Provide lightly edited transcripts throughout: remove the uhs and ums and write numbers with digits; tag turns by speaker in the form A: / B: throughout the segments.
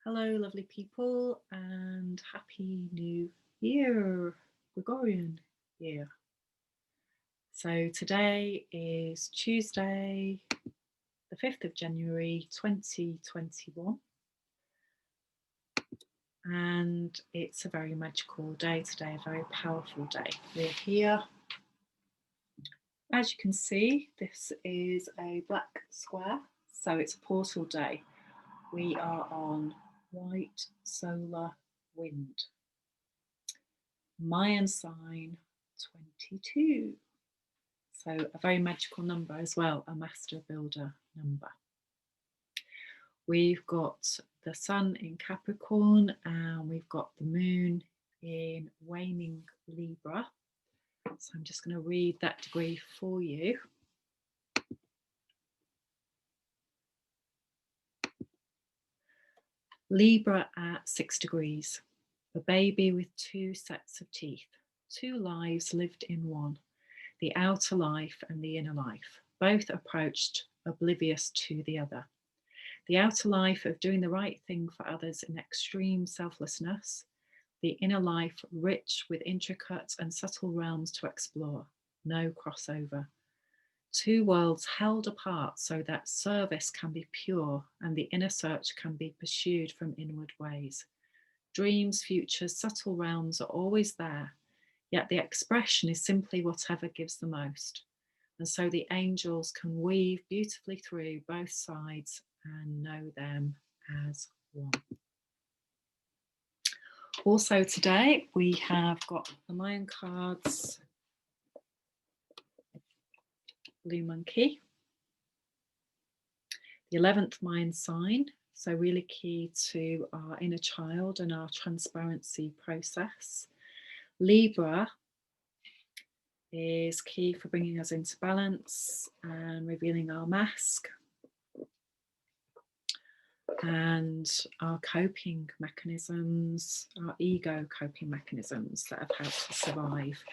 A: Hello, lovely people, and Happy New Year, Gregorian year. So today is Tuesday, the 5th of January 2021, and it's a very magical day today, a very powerful day. We're here. As you can see, this is a black square, so it's a portal day. We are on White Solar Wind. Mayan sign 22. So a very magical number as well, a master builder number. We've got the sun in Capricorn and we've got the moon in waning Libra. So I'm just going to read that degree for you. Libra at 6 degrees, a baby with 2 sets of teeth, 2 lives lived in one, the outer life and the inner life, both approached oblivious to the other. The outer life of doing the right thing for others in extreme selflessness, the inner life rich with intricate and subtle realms to explore, no crossover. 2 worlds held apart so that service can be pure and the inner search can be pursued from inward ways. Dreams, futures, subtle realms are always there, yet the expression is simply whatever gives the most. And so the angels can weave beautifully through both sides and know them as one. Also today we have got the Mayan cards, Blue Monkey, the 11th Mayan sign, so really key to our inner child and our transparency process. Libra is key for bringing us into balance and revealing our mask and our coping mechanisms, our ego coping mechanisms that have helped us survive.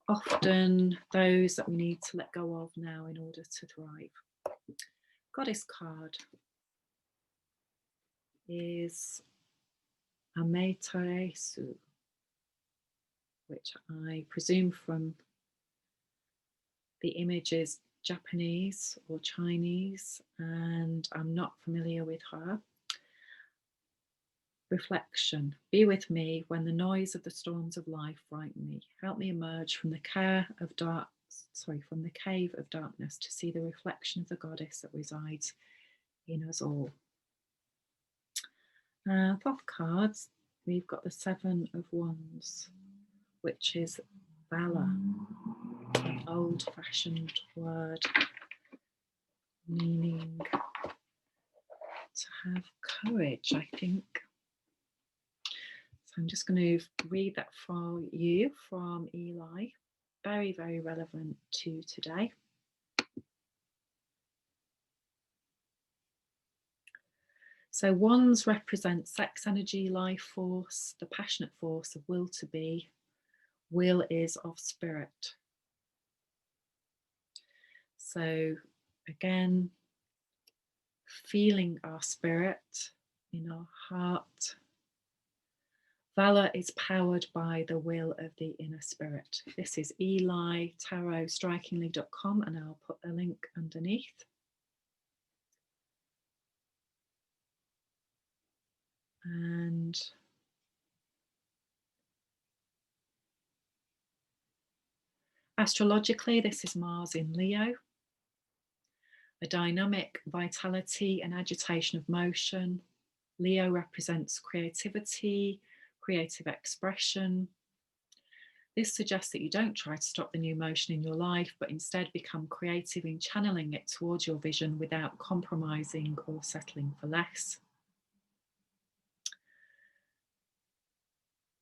A: Often those that we need to let go of now in order to thrive. Goddess card is Amaterasu, which I presume from the image is Japanese or Chinese, and I'm not familiar with her. Reflection. Be with me when the noise of the storms of life frighten me. Help me emerge from the cave of darkness to see the reflection of the goddess that resides in us all. Thoth cards, we've got the 7 of Wands, which is valor, an old-fashioned word meaning to have courage, I think. So I'm just going to read that for you from Eli. Very, very relevant to today. So wands represent sex energy, life force, the passionate force of will to be. Will is of spirit. So again, feeling our spirit in our heart. Valor is powered by the will of the inner spirit. This is Eli tarotstrikingly.com, and I'll put a link underneath. And astrologically, this is Mars in Leo. A dynamic vitality and agitation of motion. Leo represents creativity, creative expression. This suggests that you don't try to stop the new motion in your life, but instead become creative in channeling it towards your vision without compromising or settling for less.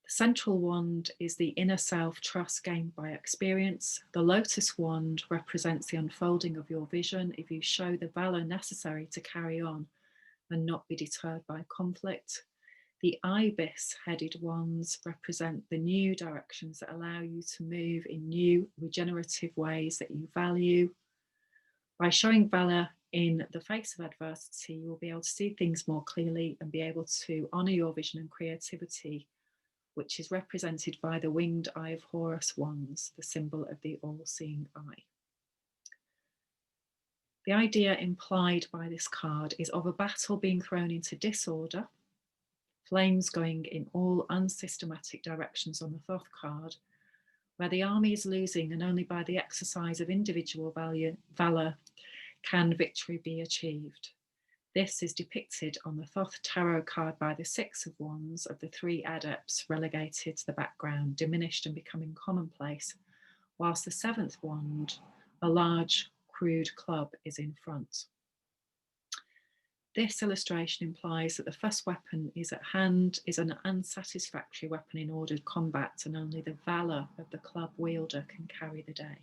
A: The central wand is the inner self trust gained by experience. The lotus wand represents the unfolding of your vision if you show the valor necessary to carry on and not be deterred by conflict. The ibis-headed wands represent the new directions that allow you to move in new regenerative ways that you value. By showing valor in the face of adversity, you will be able to see things more clearly and be able to honour your vision and creativity, which is represented by the winged eye of Horus wands, the symbol of the all-seeing eye. The idea implied by this card is of a battle being thrown into disorder, flames going in all unsystematic directions on the Thoth card, where the army is losing and only by the exercise of individual valour can victory be achieved. This is depicted on the Thoth tarot card by the Six of Wands of the three adepts relegated to the background, diminished and becoming commonplace, whilst the seventh wand, a large crude club, is in front. This illustration implies that the first weapon is at hand is an unsatisfactory weapon in ordered combat, and only the valour of the club wielder can carry the day.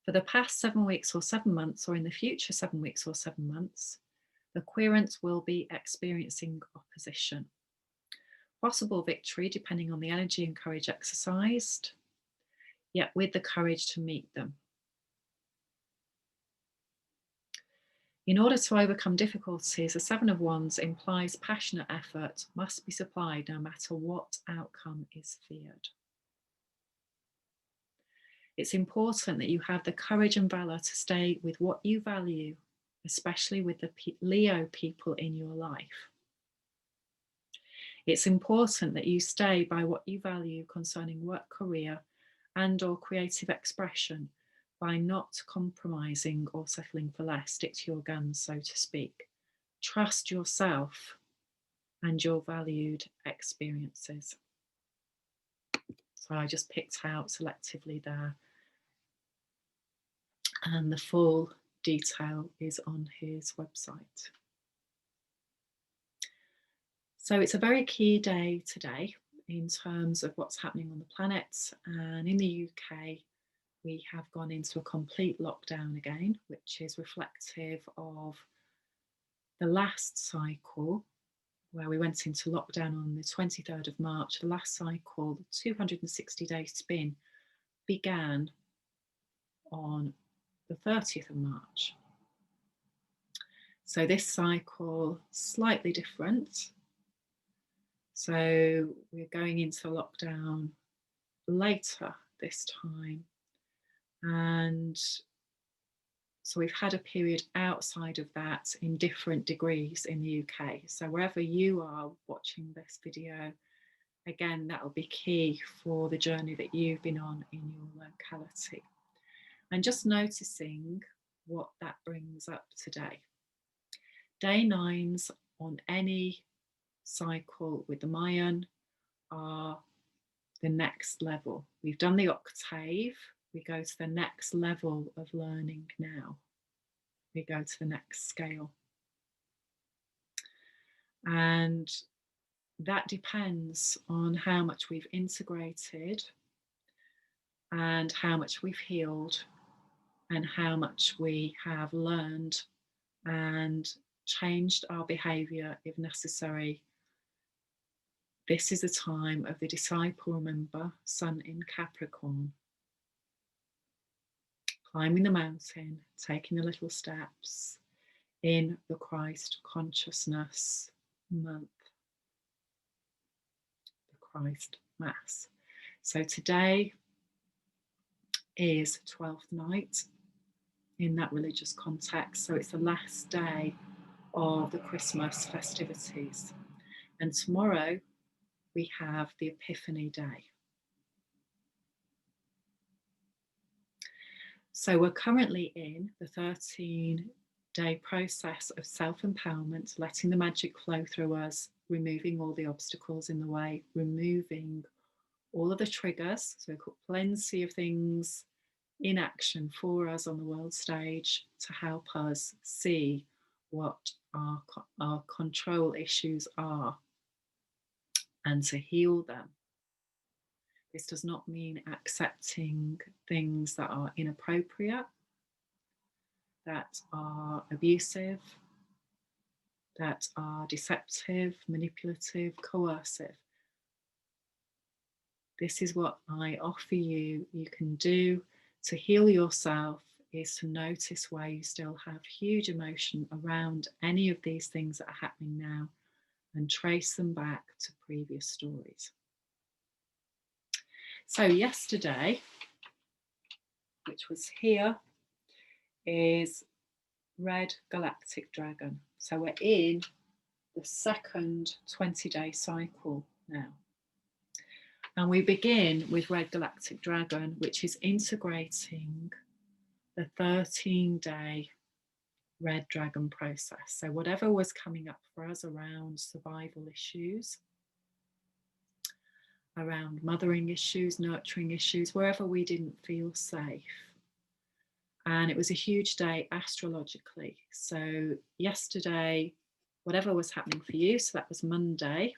A: For the past 7 weeks or 7 months, or in the future 7 weeks or 7 months, the querent will be experiencing opposition. Possible victory depending on the energy and courage exercised, yet with the courage to meet them. In order to overcome difficulties, the Seven of Wands implies passionate effort must be supplied no matter what outcome is feared. It's important that you have the courage and valour to stay with what you value, especially with the Leo people in your life. It's important that you stay by what you value concerning work, career, and/or creative expression by not compromising or settling for less. Stick to your guns, so to speak. Trust yourself and your valued experiences. So I just picked out selectively there. And the full detail is on his website. So it's a very key day today in terms of what's happening on the planet. And in the UK, we have gone into a complete lockdown again, which is reflective of the last cycle, where we went into lockdown on the 23rd of March. The last cycle, the 260-day spin, began on the 30th of March. So this cycle, slightly different. So we're going into lockdown later this time. And so we've had a period outside of that in different degrees in the UK. So wherever you are watching this video, again, that will be key for the journey that you've been on in your locality. And just noticing what that brings up today. Day 9s on any cycle with the Mayan are the next level. We've done the octave. We go to the next level of learning now. We go to the next scale. And that depends on how much we've integrated and how much we've healed and how much we have learned and changed our behaviour if necessary. This is a time of the disciple, remember, Sun in Capricorn. Climbing the mountain, taking the little steps in the Christ consciousness month, the Christ Mass. So today is 12th night in that religious context. So it's the last day of the Christmas festivities. And tomorrow we have the Epiphany Day. So we're currently in the 13-day process of self-empowerment, letting the magic flow through us, removing all the obstacles in the way, removing all of the triggers. So we've got plenty of things in action for us on the world stage to help us see what our control issues are and to heal them. This does not mean accepting things that are inappropriate, that are abusive, that are deceptive, manipulative, coercive. This is what I offer you. You can do to heal yourself is to notice where you still have huge emotion around any of these things that are happening now and trace them back to previous stories. So yesterday, which was here, is Red Galactic Dragon. So we're in the second 20-day cycle now. And we begin with Red Galactic Dragon, which is integrating the 13-day Red Dragon process. So whatever was coming up for us around survival issues, around mothering issues, nurturing issues, wherever we didn't feel safe. And it was a huge day astrologically. So yesterday, whatever was happening for you, so that was Monday,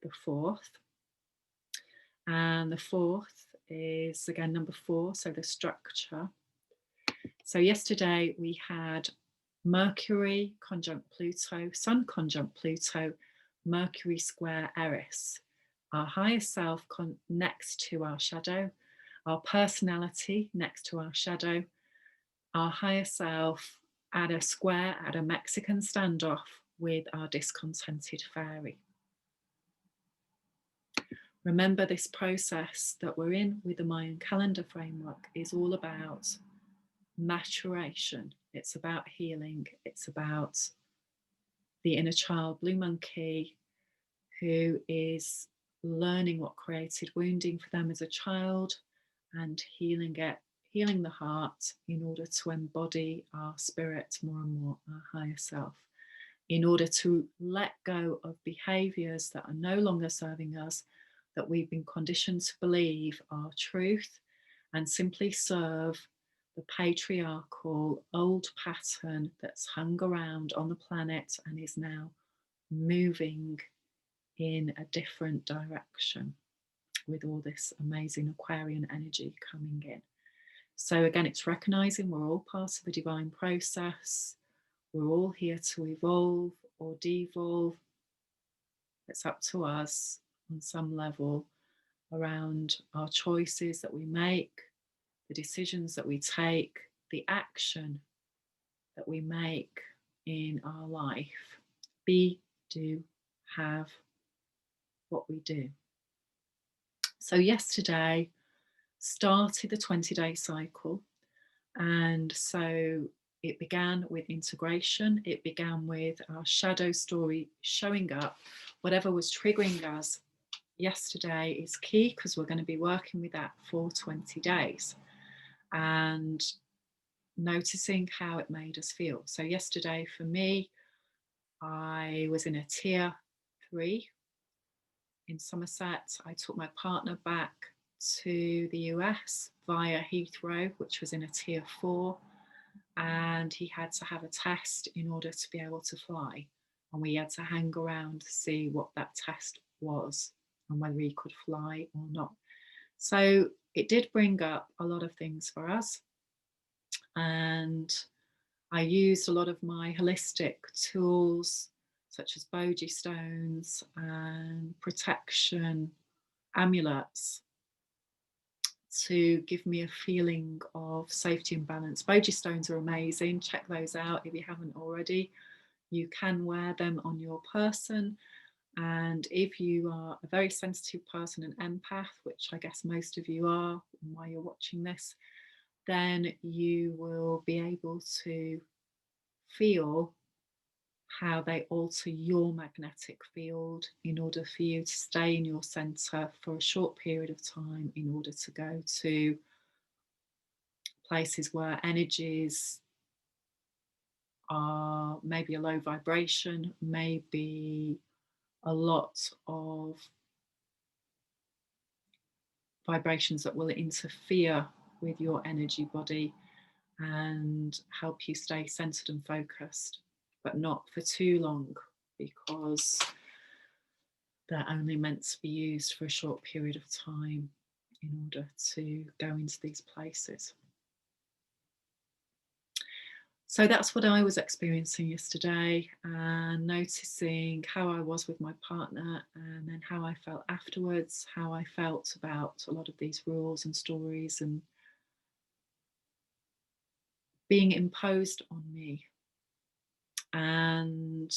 A: the 4th. And the 4th is again number 4, so the structure. So yesterday we had Mercury conjunct Pluto, Sun conjunct Pluto, Mercury square Eris, our higher self next to our shadow, our personality next to our shadow, our higher self at a square, at a Mexican standoff with our discontented fairy. Remember, this process that we're in with the Mayan calendar framework is all about maturation. It's about healing. It's about the inner child, blue monkey, who is learning what created wounding for them as a child and healing it, healing the heart in order to embody our spirit more and more, our higher self, in order to let go of behaviors that are no longer serving us, that we've been conditioned to believe are truth, and simply serve the patriarchal old pattern that's hung around on the planet and is now moving in a different direction with all this amazing Aquarian energy coming in. So again, it's recognizing we're all part of a divine process. We're all here to evolve or devolve. It's up to us on some level around our choices that we make, the decisions that we take, the action that we make in our life. Be, do, have what we do. So yesterday started the 20-day cycle, and so it began with integration. It began with our shadow story showing up. Whatever was triggering us yesterday is key, because we're going to be working with that for 20 days and noticing how it made us feel. So yesterday for me, I was in a tier 3 in Somerset. I took my partner back to the US via Heathrow, which was in a tier 4, and he had to have a test in order to be able to fly, and we had to hang around to see what that test was and whether he could fly or not. So it did bring up a lot of things for us, and I used a lot of my holistic tools such as boji stones and protection amulets to give me a feeling of safety and balance. Boji stones are amazing. Check those out if you haven't already. You can wear them on your person. And if you are a very sensitive person, an empath, which I guess most of you are while you're watching this, then you will be able to feel how they alter your magnetic field in order for you to stay in your center for a short period of time, in order to go to places where energies are maybe a low vibration, maybe a lot of vibrations that will interfere with your energy body and help you stay centered and focused, but not for too long, because they're only meant to be used for a short period of time in order to go into these places. So that's what I was experiencing yesterday, and noticing how I was with my partner, and then how I felt afterwards, how I felt about a lot of these rules and stories and being imposed on me, and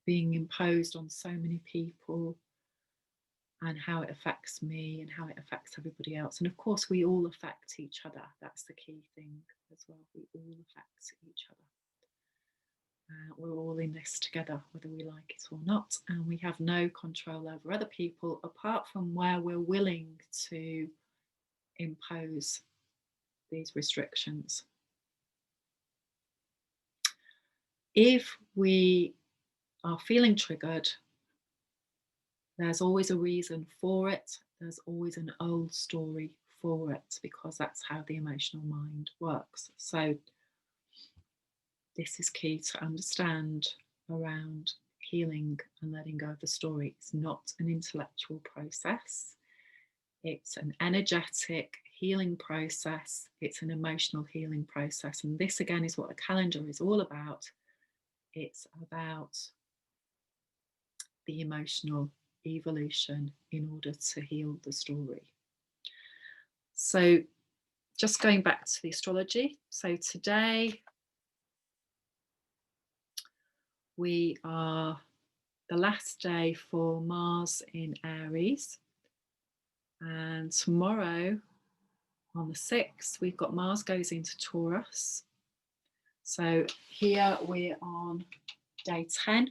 A: being imposed on so many people, and how it affects me and how it affects everybody else. And of course, we all affect each other. That's the key thing as well. We all affect each other. We're all in this together, whether we like it or not. And we have no control over other people apart from where we're willing to impose these restrictions. If we are feeling triggered, there's always a reason for it. There's always an old story for it, because that's how the emotional mind works. So this is key to understand around healing and letting go of the story. It's not an intellectual process. It's an energetic healing process. It's an emotional healing process. And this again is what the calendar is all about. It's about the emotional evolution in order to heal the story. So just going back to the astrology. So today we are the last day for Mars in Aries. And tomorrow on the 6th, we've got Mars goes into Taurus. So here we're on day 10,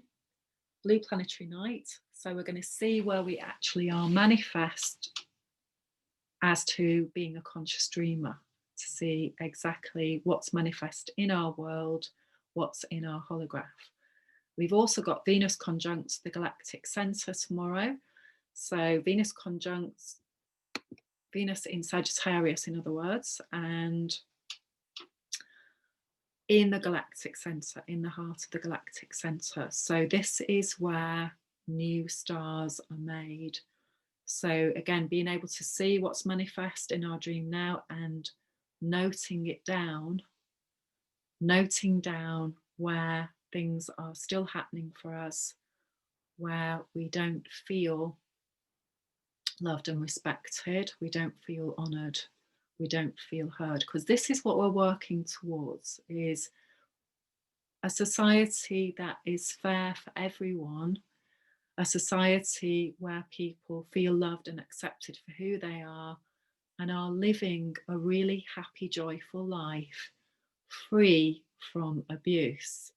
A: blue planetary night. So we're going to see where we actually are manifest as to being a conscious dreamer, to see exactly what's manifest in our world, what's in our holograph. We've also got Venus conjunct the galactic center tomorrow. So Venus conjuncts Venus in Sagittarius, in other words, and in the galactic center, in the heart of the galactic center. So this is where new stars are made. So again, being able to see what's manifest in our dream now and noting it down, noting down where things are still happening for us, where we don't feel loved and respected, we don't feel honoured, we don't feel heard, because this is what we're working towards, is a society that is fair for everyone, a society where people feel loved and accepted for who they are and are living a really happy, joyful life, free from abuse.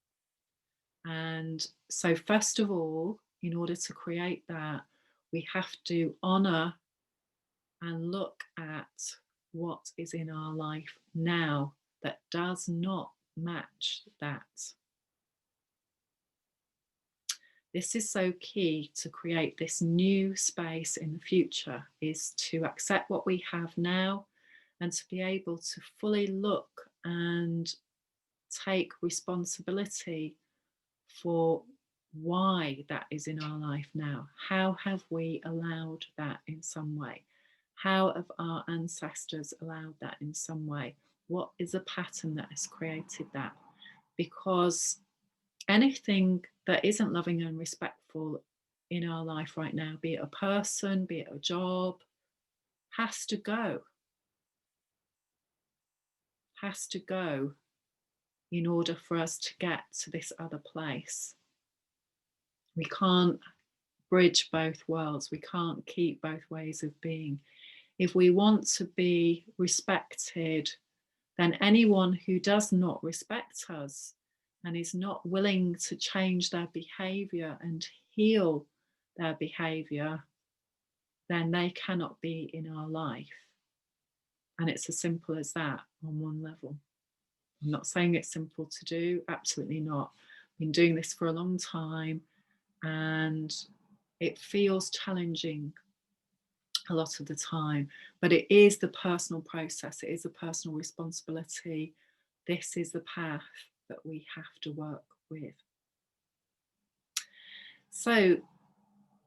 A: And so first of all, in order to create that, we have to honour and look at what is in our life now that does not match that. This is so key to create this new space in the future, is to accept what we have now and to be able to fully look and take responsibility for why that is in our life now. How have we allowed that in some way? How have our ancestors allowed that in some way? What is a pattern that has created that? Because anything that isn't loving and respectful in our life right now, be it a person, be it a job, has to go. Has to go in order for us to get to this other place. We can't bridge both worlds. We can't keep both ways of being. If we want to be respected, then anyone who does not respect us and is not willing to change their behavior and heal their behavior, then they cannot be in our life. And it's as simple as that on one level. I'm not saying it's simple to do, absolutely not. I've been doing this for a long time and it feels challenging a lot of the time, but it is the personal process, it is a personal responsibility. This is the path that we have to work with. So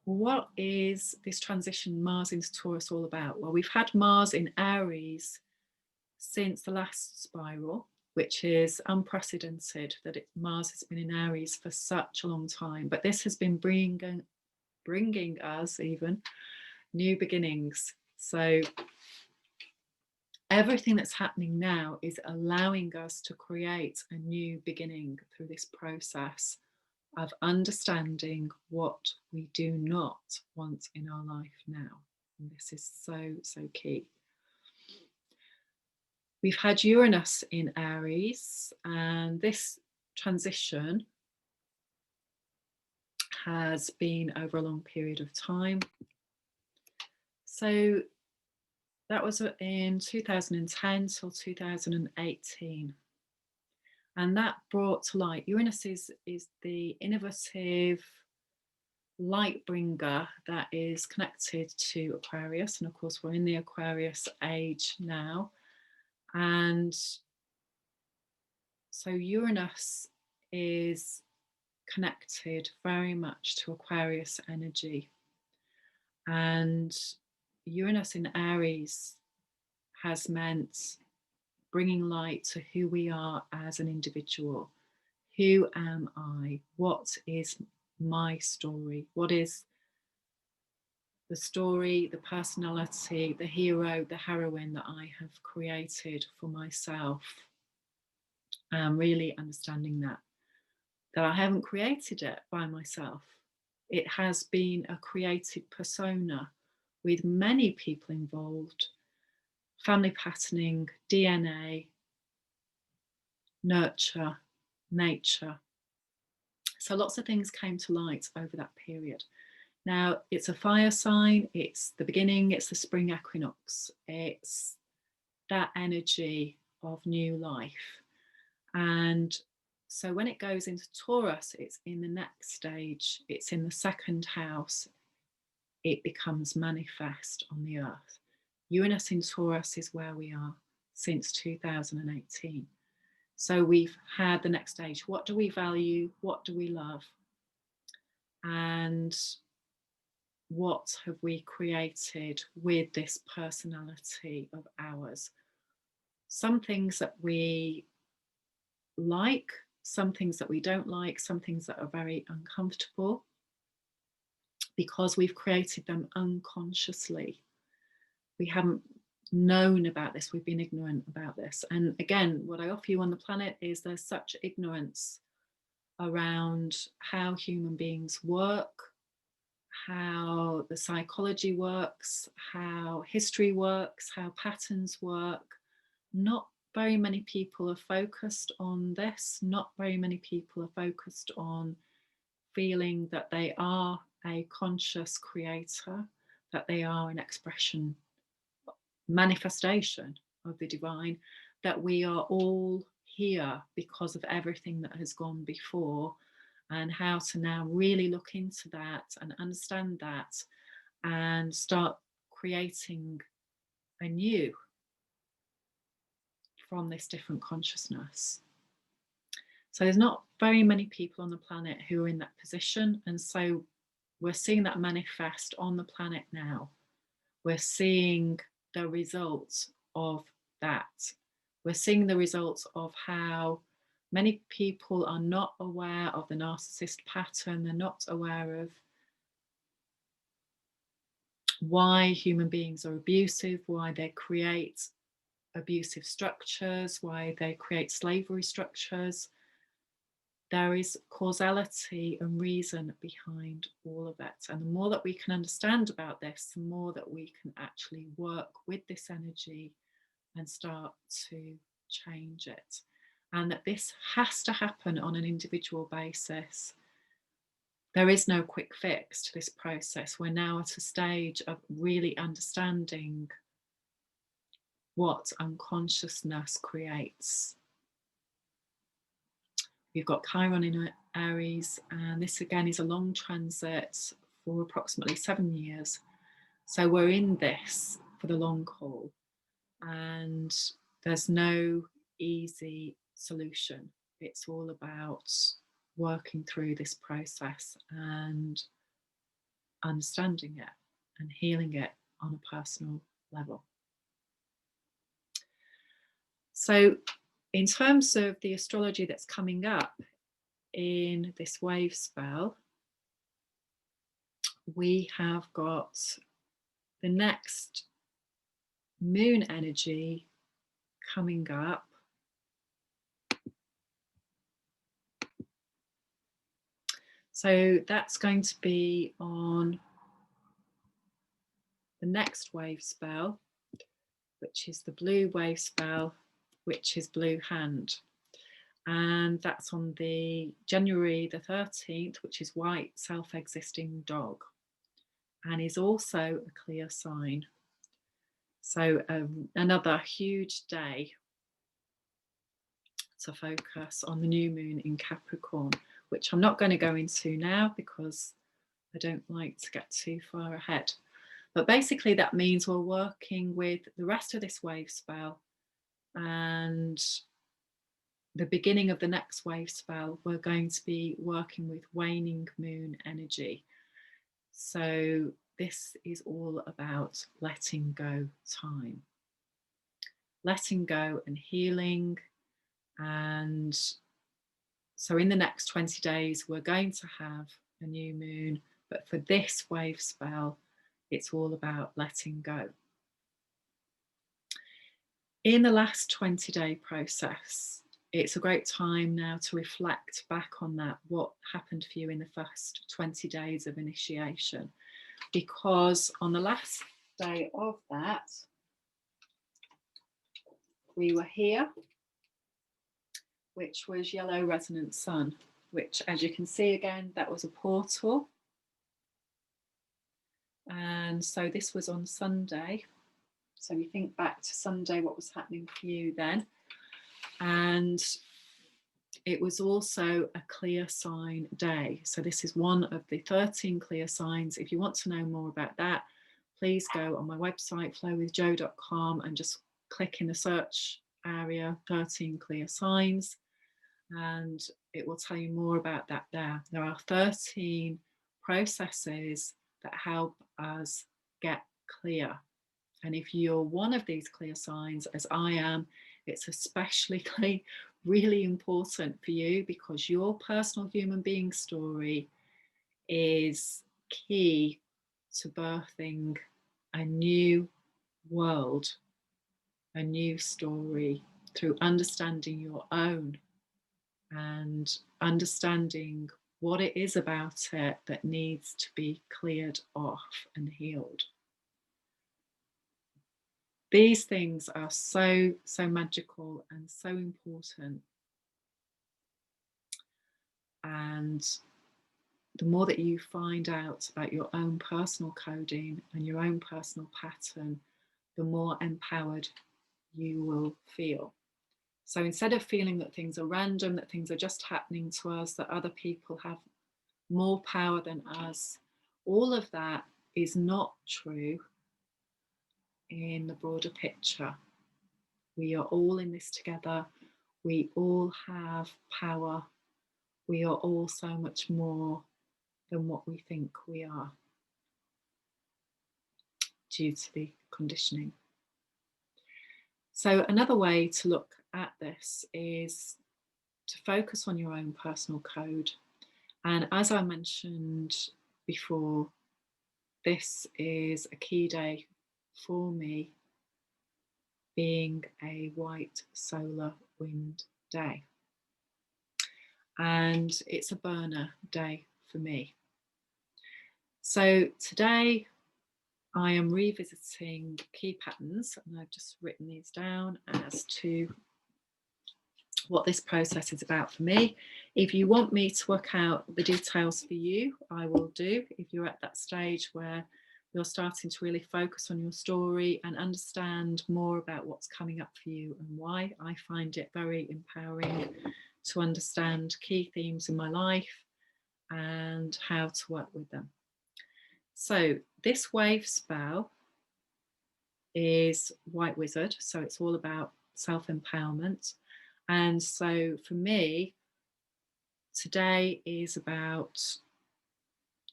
A: what is this transition Mars into Taurus all about? Well, we've had Mars in Aries since the last spiral, which is unprecedented that Mars has been in Aries for such a long time, but this has been bringing us even new beginnings. So Everything that's happening now is allowing us to create a new beginning through this process of understanding what we do not want in our life now. And this is so, so key. We've had Uranus in Aries, and this transition has been over a long period of time. So that was in 2010 till 2018. And that brought to light, Uranus is the innovative light bringer that is connected to Aquarius. And of course, we're in the Aquarius age now. And so Uranus is connected very much to Aquarius energy. And Uranus in Aries has meant bringing light to who we are as an individual. Who am I? What is my story? What is the story, the personality, the hero, the heroine that I have created for myself? Really understanding that I haven't created it by myself. It has been a created persona with many people involved, family patterning, DNA, nurture, nature. So lots of things came to light over that period. Now, it's a fire sign, it's the beginning, it's the spring equinox, it's that energy of new life. And so when it goes into Taurus, it's in the next stage, it's in the second house, it becomes manifest on the earth. Uranus in Taurus is where we are since 2018. So we've had the next stage. What do we value? What do we love? And what have we created with this personality of ours? Some things that we like, some things that we don't like, some things that are very uncomfortable because we've created them unconsciously. We haven't known about this, we've been ignorant about this. And again, what I offer you on the planet is there's such ignorance around how human beings work, how the psychology works, how history works, how patterns work. Not very many people are focused on this. Not very many people are focused on feeling that they are a conscious creator, that they are an expression, manifestation of the divine, that we are all here because of everything that has gone before, and how to now really look into that and understand that and start creating anew from this different consciousness. So there's not very many people on the planet who are in that position, and so we're seeing that manifest on the planet now. We're seeing the results of that. We're seeing the results of how many people are not aware of the narcissist pattern. They're not aware of why human beings are abusive, why they create abusive structures, why they create slavery structures. There is causality and reason behind all of it. And the more that we can understand about this, the more that we can actually work with this energy and start to change it. And that this has to happen on an individual basis. There is no quick fix to this process. We're now at a stage of really understanding what unconsciousness creates. We've got Chiron in Aries, and this again is a long transit for approximately 7 years. So we're in this for the long haul, and there's no easy solution. It's all about working through this process and understanding it and healing it on a personal level. So in terms of the astrology that's coming up in this wave spell, we have got the next moon energy coming up. So that's going to be on the next wave spell, which is the blue wave spell, which is Blue Hand. And that's on the January the 13th, which is White Self-Existing Dog, and is also a clear sign. So another huge day to focus on the new moon in Capricorn, which I'm not going to go into now because I don't like to get too far ahead. But basically that means we're working with the rest of this wave spell, and the beginning of the next wave spell, we're going to be working with waning moon energy. So this is all about letting go time, letting go and healing. And so in the next 20 days, we're going to have a new moon, but for this wave spell, it's all about letting go. In the last 20-day process, it's a great time now to reflect back on that, what happened for you in the first 20 days of initiation. Because on the last day of that, we were here, which was yellow resonant sun, which, as you can see again, that was a portal. And so this was on Sunday. So we think back to Sunday, what was happening for you then. And it was also a clear sign day. So this is one of the 13 clear signs. If you want to know more about that, please go on my website, flowwithjo.com, and just click in the search area, 13 clear signs, and it will tell you more about that there. There are 13 processes that help us get clear. And if you're one of these clear signs, as I am, it's especially really important for you, because your personal human being story is key to birthing a new world, a new story, through understanding your own and understanding what it is about it that needs to be cleared off and healed. These things are so magical and so important. And the more that you find out about your own personal coding and your own personal pattern, the more empowered you will feel. So instead of feeling that things are random, that things are just happening to us, that other people have more power than us, all of that is not true in the broader picture. We are all in this together. We all have power. We are all so much more than what we think we are due to the conditioning. So another way to look at this is to focus on your own personal code. And as I mentioned before, this is a key day for me, being a white solar wind day. And it's a burner day for me. So today I am revisiting key patterns, and I've just written these down as to what this process is about for me. If you want me to work out the details for you, I will do. If you're at that stage where you're starting to really focus on your story and understand more about what's coming up for you and why, I find it very empowering to understand key themes in my life and how to work with them. So this wave spell is White Wizard, so it's all about self-empowerment. And so for me, today is about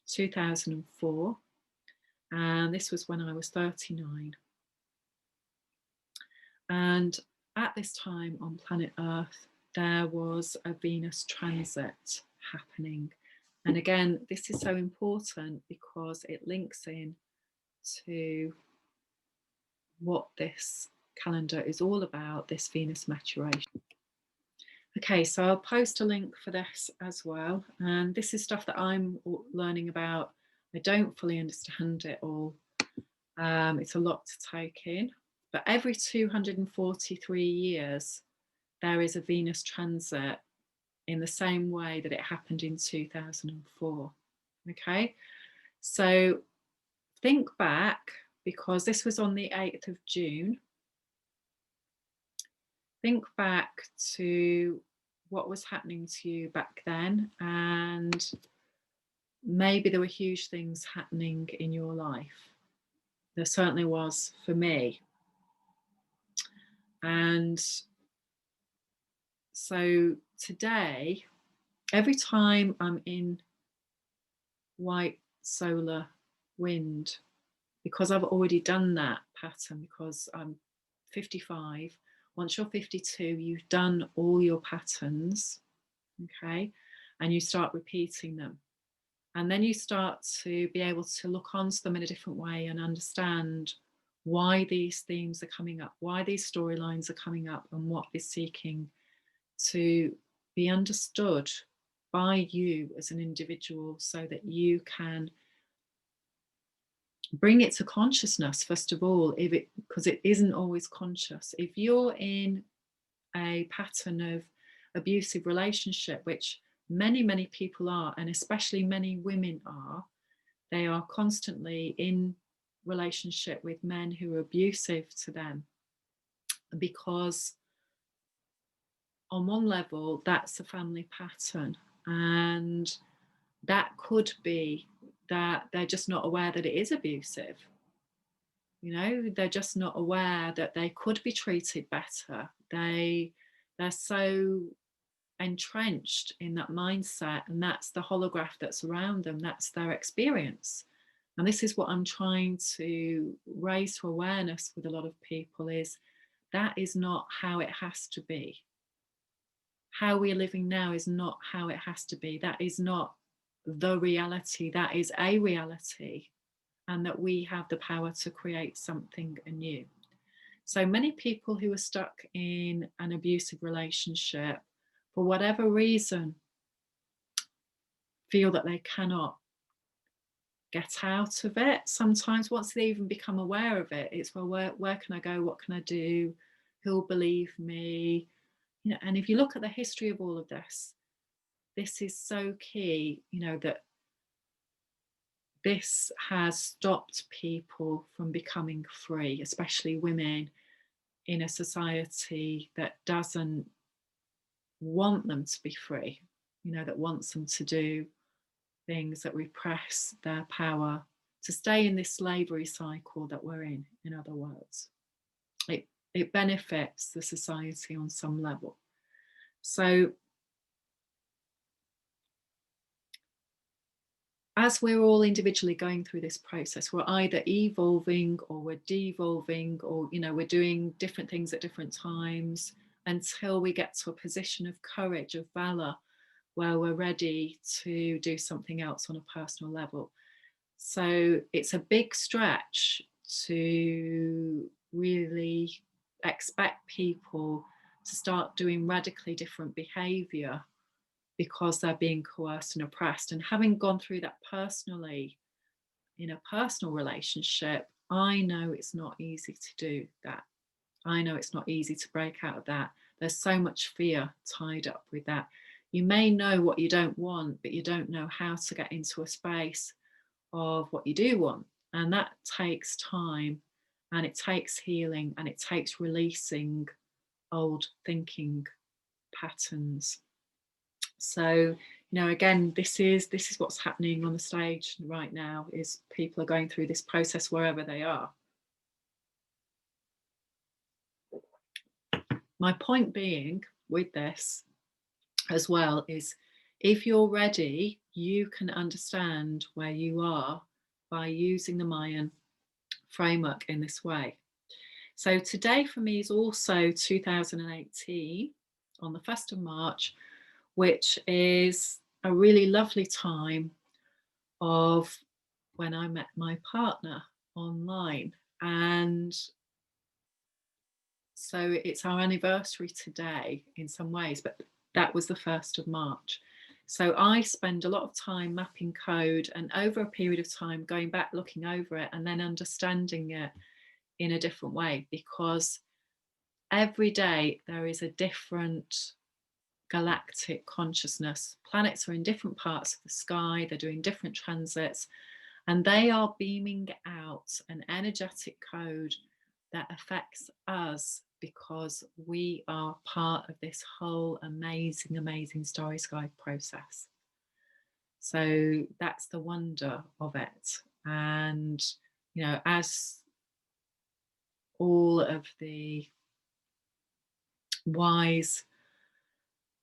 A: 2004, and this was when I was 39. And at this time on planet Earth, there was a Venus transit happening. And again, this is so important because it links in to what this calendar is all about this Venus maturation. Okay, so I'll post a link for this as well. And this is stuff that I'm learning about. I don't fully understand it all. It's a lot to take in. But every 243 years, there is a Venus transit in the same way that it happened in 2004. Okay, so think back, because this was on the 8th of June. Think back to what was happening to you back then, and maybe there were huge things happening in your life. There certainly was for me. And so today, every time I'm in white solar wind, because I've already done that pattern, because I'm 55, once you're 52, you've done all your patterns, okay, and you start repeating them. And then you start to be able to look onto them in a different way and understand why these themes are coming up, why these storylines are coming up, and what is seeking to be understood by you as an individual, so that you can bring it to consciousness, first of all, because it isn't always conscious. If you're in a pattern of abusive relationship, which many people are, and especially many women are, they are constantly in relationship with men who are abusive to them, because on one level that's a family pattern, and that could be that they're just not aware that it is abusive. You know, they're just not aware that they could be treated better. They're so entrenched in that mindset, and that's the holograph that's around them, that's their experience. And this is what I'm trying to raise to awareness with a lot of people, is that is not how it has to be. How we're living now is not how it has to be. That is not the reality. That is a reality, and that we have the power to create something anew. So many people who are stuck in an abusive relationship, for whatever reason, feel that they cannot get out of it. Sometimes once they even become aware of it, it's, well, where can I go? What can I do? Who'll believe me? You know, and if you look at the history of all of this, this is so key, you know, that this has stopped people from becoming free, especially women in a society that doesn't want them to be free, you know, that wants them to do things that repress their power, to stay in this slavery cycle that we're in other words. It benefits the society on some level. So as we're all individually going through this process, we're either evolving or we're devolving, or, you know, we're doing different things at different times until we get to a position of courage, of valor, where we're ready to do something else on a personal level. So it's a big stretch to really expect people to start doing radically different behavior because they're being coerced and oppressed. And having gone through that personally in a personal relationship, I know it's not easy to do that. I know it's not easy to break out of that. There's so much fear tied up with that. You may know what you don't want, but you don't know how to get into a space of what you do want. And that takes time, and it takes healing, and it takes releasing old thinking patterns. So, you know, again, this is what's happening on the stage right now, is people are going through this process wherever they are. My point being with this as well is, if you're ready, you can understand where you are by using the Mayan framework in this way. So today for me is also 2018 on the 1st of March, which is a really lovely time of when I met my partner online. And So it's our anniversary today in some ways, but that was the 1st of March. So I spend a lot of time mapping code, and over a period of time going back, looking over it, and then understanding it in a different way, because every day there is a different galactic consciousness. Planets are in different parts of the sky, they're doing different transits, and they are beaming out an energetic code that affects us, because we are part of this whole amazing, amazing starry sky process. So that's the wonder of it. And, you know, as all of the wise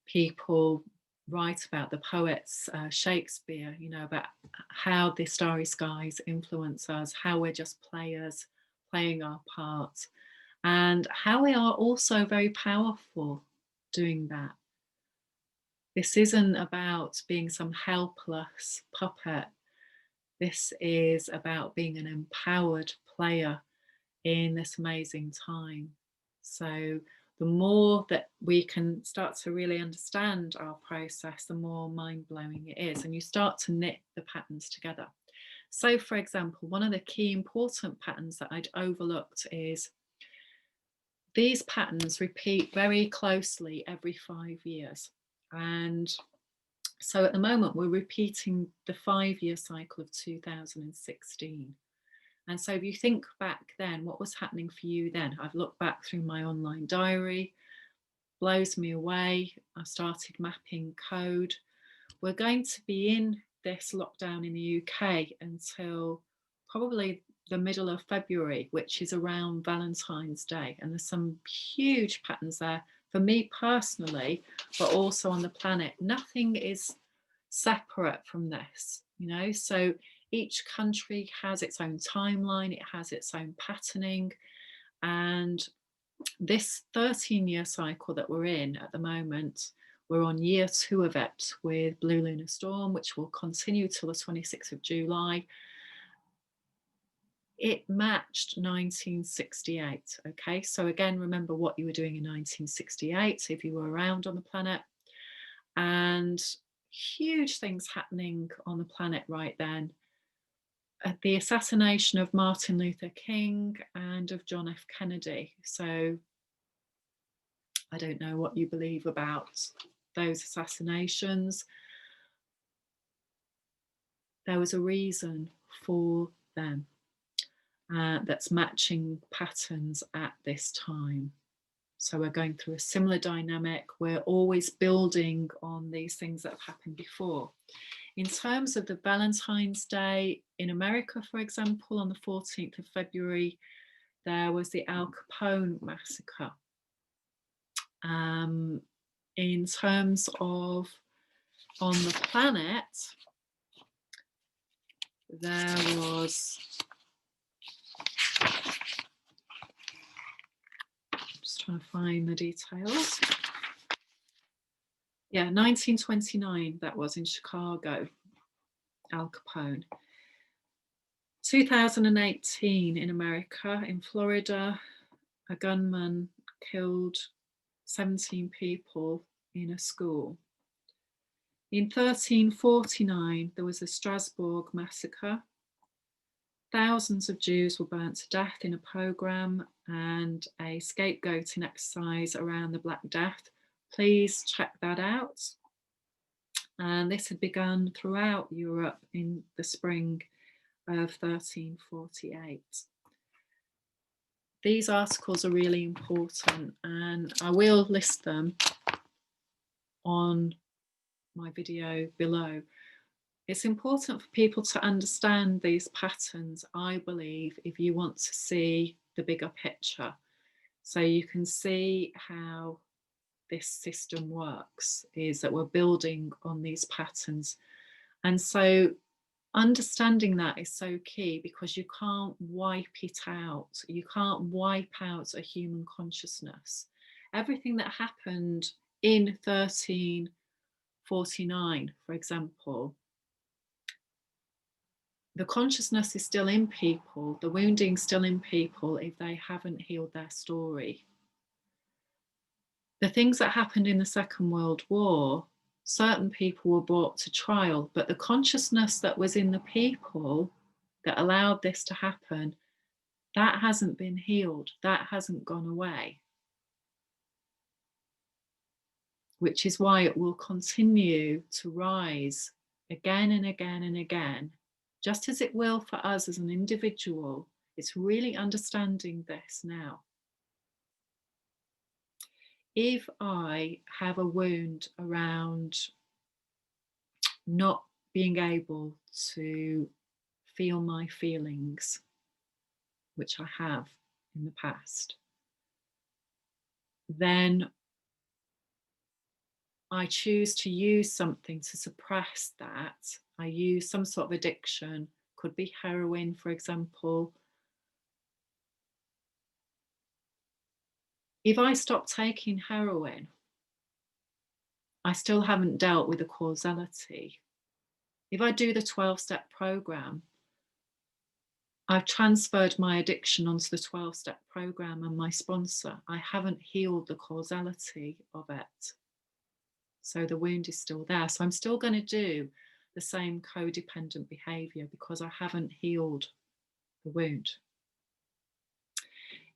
A: people write about, the poets, Shakespeare, you know, about how the starry skies influence us, how we're just players playing our part, and how we are also very powerful doing that. This isn't about being some helpless puppet. This is about being an empowered player in this amazing time. So the more that we can start to really understand our process, the more mind-blowing it is, and you start to knit the patterns together. So for example, one of the key important patterns that I'd overlooked is these patterns repeat very closely every 5 years. And so at the moment, we're repeating the 5-year cycle of 2016. And so if you think back then, what was happening for you then? I've looked back through my online diary, blows me away. I started mapping code. We're going to be in this lockdown in the UK until probably the middle of February, which is around Valentine's Day. And there's some huge patterns there for me personally, but also on the planet. Nothing is separate from this, you know, so each country has its own timeline, it has its own patterning, and this 13-year cycle that we're in at the moment, we're on year 2 of it with Blue Lunar Storm, which will continue till the 26th of July. It matched 1968, okay? So again, remember what you were doing in 1968 if you were around on the planet. And huge things happening on the planet right then. The assassination of Martin Luther King and of John F. Kennedy. So I don't know what you believe about those assassinations. There was a reason for them that's matching patterns at this time. So we're going through a similar dynamic. We're always building on these things that have happened before. In terms of the Valentine's Day in America, for example, on the 14th of February, there was the Al Capone massacre. In terms of on the planet, there was, just trying to find the details. Yeah, 1929, that was in Chicago, Al Capone. 2018 in America, in Florida, a gunman killed 17 people in a school. In 1349, there was a Strasbourg massacre. Thousands of Jews were burnt to death in a pogrom and a scapegoating exercise around the Black Death. Please check that out. And this had begun throughout Europe in the spring of 1348. These articles are really important, and I will list them on my video below. It's important for people to understand these patterns, I believe, if you want to see the bigger picture. So you can see how this system works, is that we're building on these patterns. And so understanding that is so key, because you can't wipe it out. You can't wipe out a human consciousness. Everything that happened in 1349, for example, the consciousness is still in people, the wounding still in people if they haven't healed their story. The things that happened in the Second World War, certain people were brought to trial, but the consciousness that was in the people that allowed this to happen, that hasn't been healed, that hasn't gone away. Which is why it will continue to rise again and again and again, just as it will for us as an individual. It's really understanding this now. If I have a wound around not being able to feel my feelings, which I have in the past, then I choose to use something to suppress that. I use some sort of addiction, could be heroin, for example. If I stop taking heroin, I still haven't dealt with the causality. If I do the 12-step program, I've transferred my addiction onto the 12-step program and my sponsor. I haven't healed the causality of it. So the wound is still there. So I'm still going to do the same codependent behavior because I haven't healed the wound.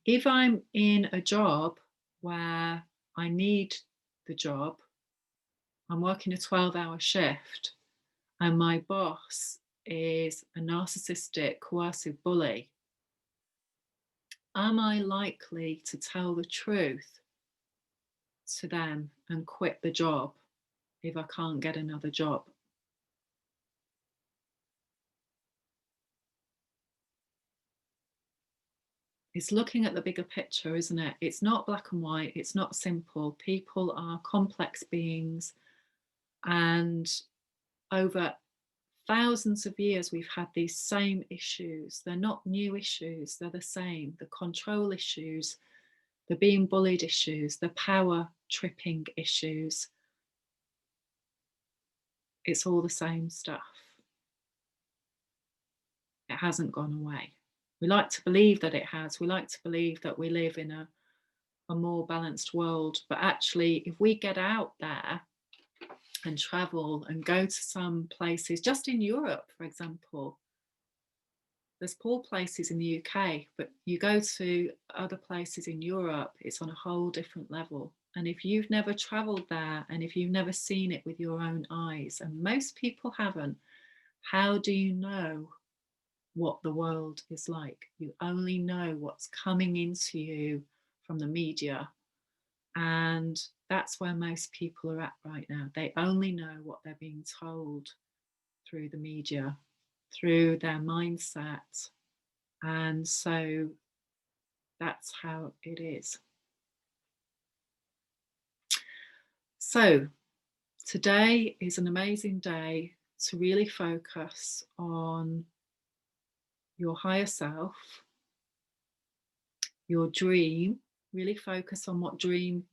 A: If I'm in a job where I need the job, I'm working a 12-hour shift, and my boss is a narcissistic, coercive bully, am I likely to tell the truth to them and quit the job if I can't get another job? It's looking at the bigger picture, isn't it? It's not black and white. It's not simple. People are complex beings. And over thousands of years, we've had these same issues. They're not new issues. They're the same. The control issues, the being bullied issues, the power tripping issues. It's all the same stuff. It hasn't gone away. We like to believe that it has. We like to believe that we live in a more balanced world. But actually, if we get out there and travel and go to some places, just in Europe, for example, there's poor places in the UK, but you go to other places in Europe, it's on a whole different level. And if you've never traveled there and if you've never seen it with your own eyes, and most people haven't, how do you know what the world is like? You only know what's coming into you from the media. And that's where most people are at right now. They only know what they're being told through the media, through their mindset. And so that's how it is. So today is an amazing day to really focus on your higher self, your dream. Really focus on what dream,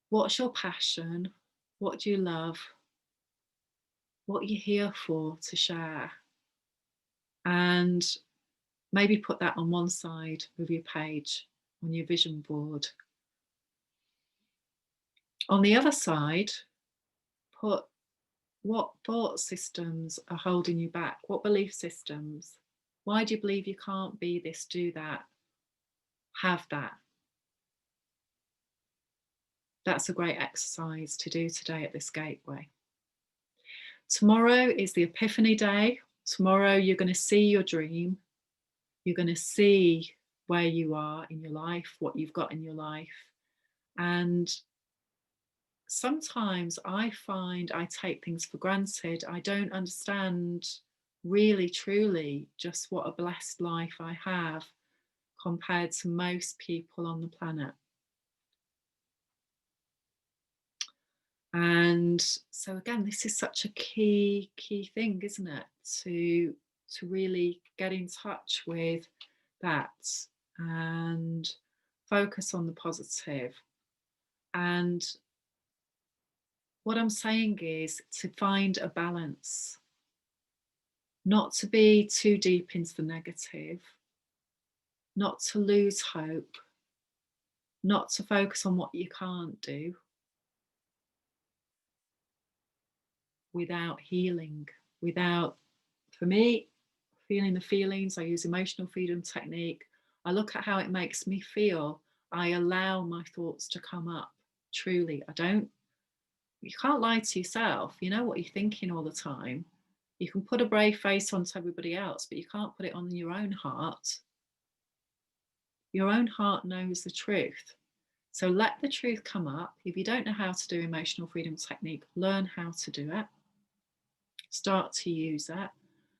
A: what's your passion, what do you love, what you're here for to share. And maybe put that on one side of your page, on your vision board. On the other side, put what thought systems are holding you back, what belief systems. Why do you believe you can't be this, do that, have that? That's a great exercise to do today at this gateway. Tomorrow is the Epiphany Day. Tomorrow you're going to see your dream. You're going to see where you are in your life, what you've got in your life. And sometimes I find I take things for granted. I don't understand really, truly, just what a blessed life I have compared to most people on the planet. And so again, this is such a key thing, isn't it? To really get in touch with that and focus on the positive. And what I'm saying is to find a balance, not to be too deep into the negative, not to lose hope, not to focus on what you can't do without healing, without, for me, feeling the feelings. I use emotional freedom technique. I look at how it makes me feel. I allow my thoughts to come up. Truly, I don't, you can't lie to yourself. You know what you're thinking all the time. You can put a brave face onto everybody else, but you can't put it on your own heart. Your own heart knows the truth. So let the truth come up. If you don't know how to do emotional freedom technique, learn how to do it. Start to use it.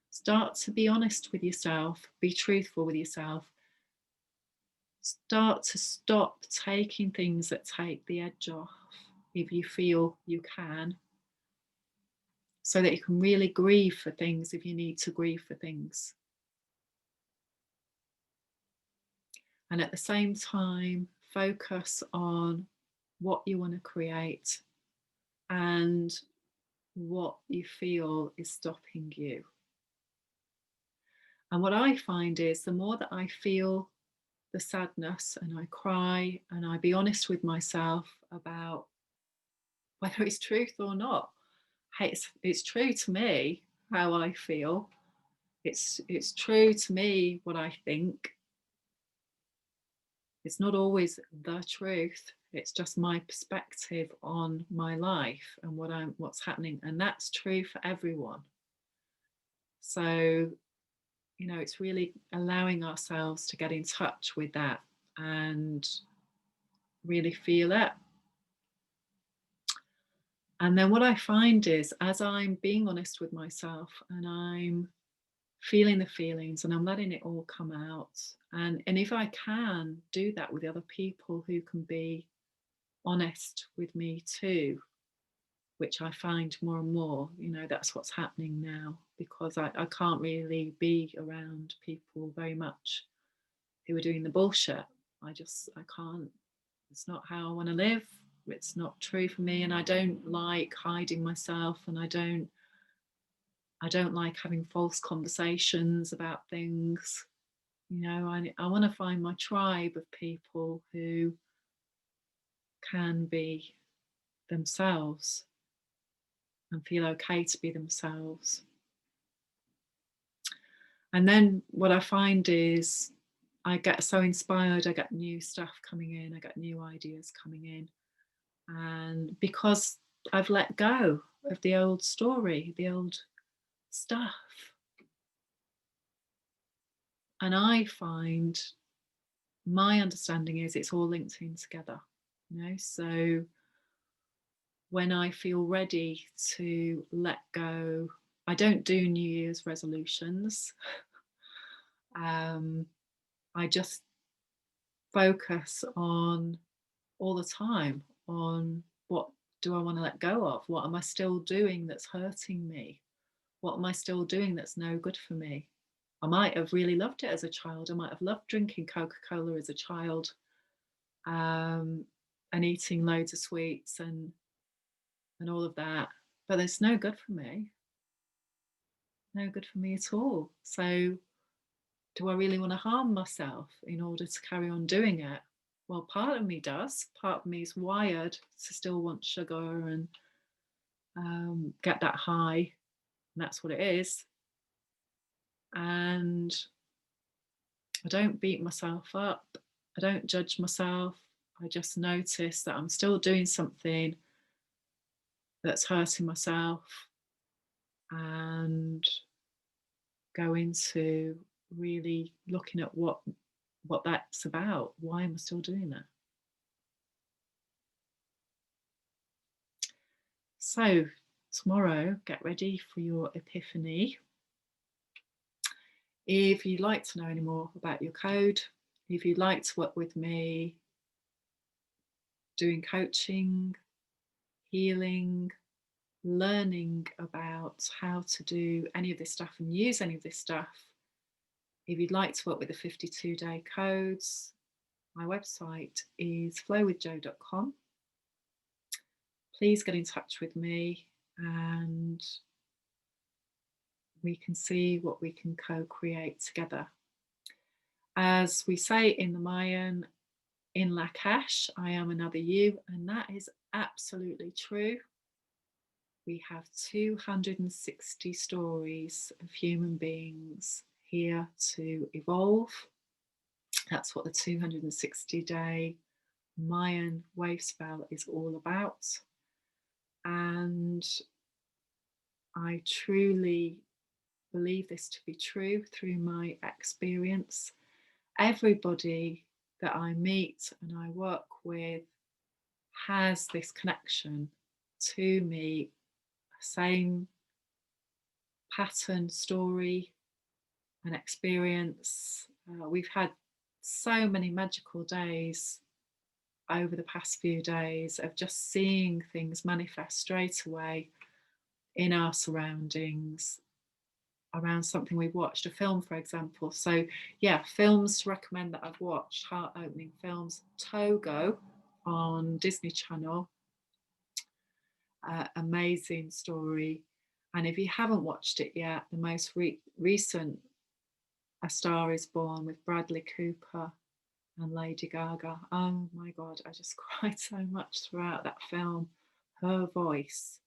A: Start to be honest with yourself, be truthful with yourself. Start to stop taking things that take the edge off if you feel you can, so that you can really grieve for things if you need to grieve for things. And at the same time, focus on what you want to create and what you feel is stopping you. And what I find is the more that I feel the sadness and I cry and I be honest with myself about whether it's truth or not. Hey, it's true to me how I feel. It's true to me what I think. It's not always the truth. It's just my perspective on my life and what's happening, and that's true for everyone. So, you know, it's really allowing ourselves to get in touch with that and really feel it. And then what I find is, as I'm being honest with myself and I'm feeling the feelings and I'm letting it all come out, and if I can do that with other people who can be honest with me too, which I find more and more, you know, that's what's happening now, because I can't really be around people very much who are doing the bullshit. I can't. It's not how I want to live. It's not true for me, and I don't like hiding myself, and I don't like having false conversations about things. You know, I want to find my tribe of people who can be themselves and feel okay to be themselves. And then what I find is I get so inspired, I get new stuff coming in, I get new ideas coming in. And because I've let go of the old story, the old stuff. And I find my understanding is it's all linked in together. You know, so when I feel ready to let go, I don't do New Year's resolutions. I just focus on all the time on what do I want to let go of? What am I still doing that's hurting me? What am I still doing that's no good for me? I might have really loved it as a child. I might have loved drinking Coca-Cola as a child, and eating loads of sweets and all of that. But it's no good for me. No good for me at all. So do I really want to harm myself in order to carry on doing it? Well, part of me does. Part of me is wired to still want sugar and get that high. And that's what it is. And I don't beat myself up. I don't judge myself. I just notice that I'm still doing something that's hurting myself, and go into really looking at what that's about. Why am I still doing that? So tomorrow, get ready for your epiphany. If you'd like to know any more about your code, if you'd like to work with me doing coaching, healing, learning about how to do any of this stuff and use any of this stuff, if you'd like to work with the 52-day codes, my website is flowwithjo.com. Please get in touch with me and we can see what we can co-create together. As we say in the Mayan, in Lakesh, I am another you, and that is absolutely true. We have 260 stories of human beings here to evolve. That's what the 260-day Mayan wave spell is all about. And I truly believe this to be true through my experience. Everybody that I meet and I work with has this connection to me, same pattern, story, and experience. We've had so many magical days over the past few days of just seeing things manifest straight away in our surroundings around something we watched, a film, for example. So, yeah, films to recommend that I've watched, heart opening films. Togo on Disney Channel, amazing story. And if you haven't watched it yet, the most recent A Star is Born with Bradley Cooper and Lady Gaga. Oh my God, I just cried so much throughout that film. Her voice.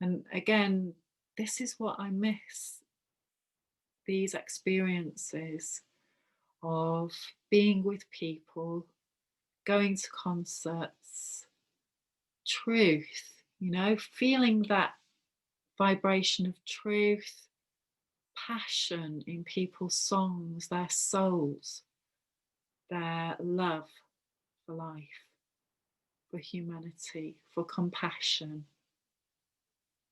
A: And again, this is what I miss, these experiences of being with people, going to concerts, truth, feeling that vibration of truth, passion in people's songs, their souls, their love for life, for humanity, for compassion.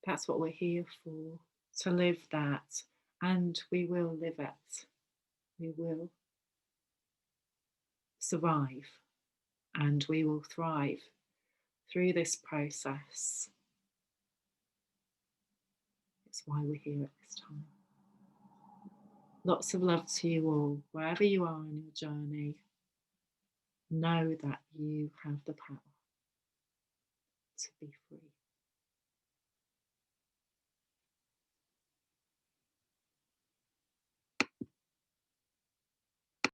A: That's what we're here for, to live that, and we will live it. We will survive and we will thrive through this process. It's why we're here at this time. Lots of love to you all, wherever you are in your journey. Know that you have the power to be free.